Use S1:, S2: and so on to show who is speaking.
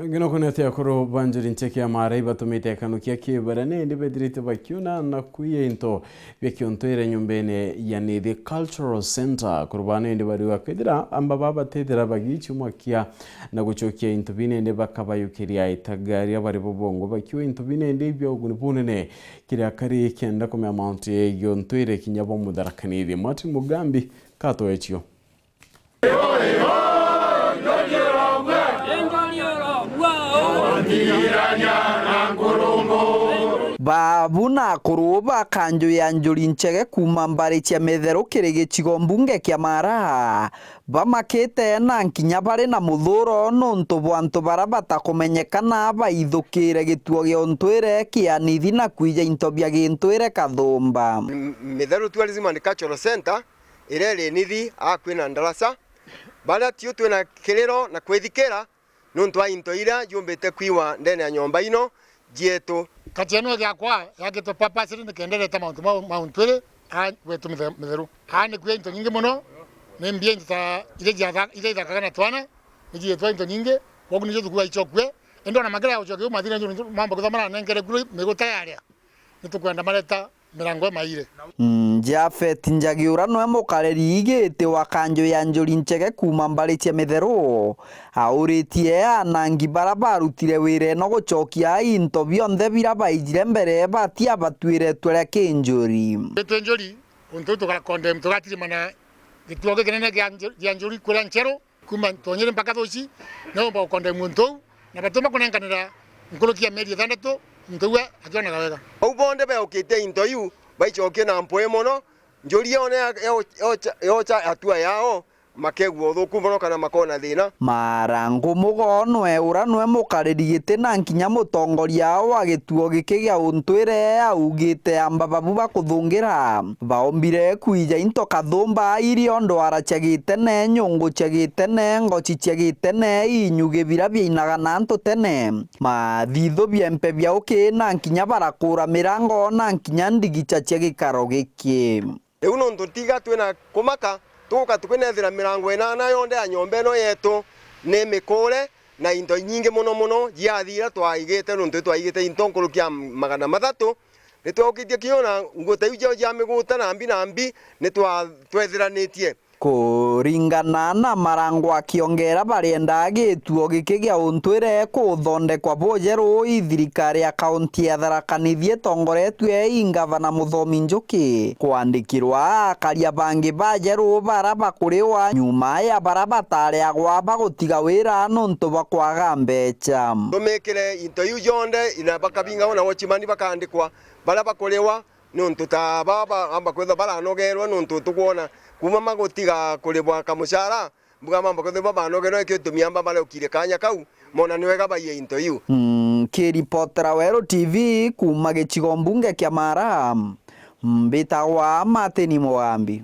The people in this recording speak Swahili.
S1: Ngino kunetia kuro banjuri ncheki ya maara ibatumite kanukia kibarane ndi bedirite bakiuna na kuye into byakionto ire nyumbene ya the Cultural Center kurbane ndi bariwa kedira amba baba tedira bagichi mwakia na guchokia into bine ndi bakabayukiria itagari abari bobongo bakiwe into bine ndi byo gunibunene kiri akari kenda kome amount yonto ire kinyabo mudarakani Martin Mugambi kato echio
S2: Babuna kuruba kanjo ya njuri nchege kumambari chia medhero kirege chigombunge kia mara bamakete na nkinya bare na muthuro nonto bwanto barabata kumenyekana baithukire gituo giontwire kia nithi na kuija intobia gintwire kathumba
S3: Medhero Tourism and Cultural Center irere nithi akwina ndarasa bala tio twina kiriro na kwithikira nonto aintoira yumbite kwiwa ndene ya nyomba ino jietu
S4: katiano yakwa yageto papa siri nikendele ta mount twere wetu Medhero ni kwe into nyingi muno nembie nta ile kana twana niji twa into nyingi wogu nijo tukua ichokwe endo na magara uchoke mathina njo mambo kuthamana nengere kuri meguta yaria nitukwenda maleta mirango maire
S2: Jafet Njagiura no mukareri igite wa kanjo ya njuri nchege kumambari chia Medhero auritie anangi barabarutire wire no guchokia into bionthe birabaijire mbere batia batwire twere kinjuri
S4: njuri untu tukakondem tukatiri mana gituoge kenene ya njuri kura nchero kuma tonyere mpaka thoci no ba kondem untu na batoma kunenganira nkulukia media thandato ntuwe akiona kawega
S3: ubonde be okite into yu baichoke na mpoe mono njuri yone yocha atua yao makegwo thuku mono kana makona thina
S2: marangu mugonwe uranwe mukareri gite na nkinya mutongoria wa gituo giki gia untwire augite amba babu bakuthungira baombire kuija into kathumba irio ndwara chagite ne nyungu chagite ne ngochi chagite ne inyuge bira binaga na nto tene mathitho biempe bya uki na nkinya barakura mirango na nkinya ndigicha chagikaro giki
S3: euno ntotiga twina kumaka tuka tukinethira mirango ina yonde ya nyombe no yetu ne mikore na into nyingi muno jiathira twaigite nuntu twaigite into nkurukia 300 nitwakitie kiona nguta ije ya miguta na mbi nitwethiranitie
S2: kuringana na marango akiongera barienda gituo giki gia untwire kuthondekwa bojeru ithirikari ya kaunti ya Tharaka Nithi itongoretwe ingavana Muthomi Njuki kwandikirwa akaria bangi bajeru baraba kuriwa nyuma ya baraba tariagwa bagutiga wira nonto bakwaga mbecha
S3: tumikire into yu yonde ina bakabinga ona wochimani bakandikwa baraba kuriwa nonto ta baba amba kwetha baranogerwa nonto tukuona kuma magutiga kuribwa kamushara mbuga mambo kwetha banogerwa ikitumia amba balokire kanya kau mona niwega baye into yu
S2: kiripotera Wero TV kuma gicigo mbunge kia Mara mbitagwa Martin Mugambi.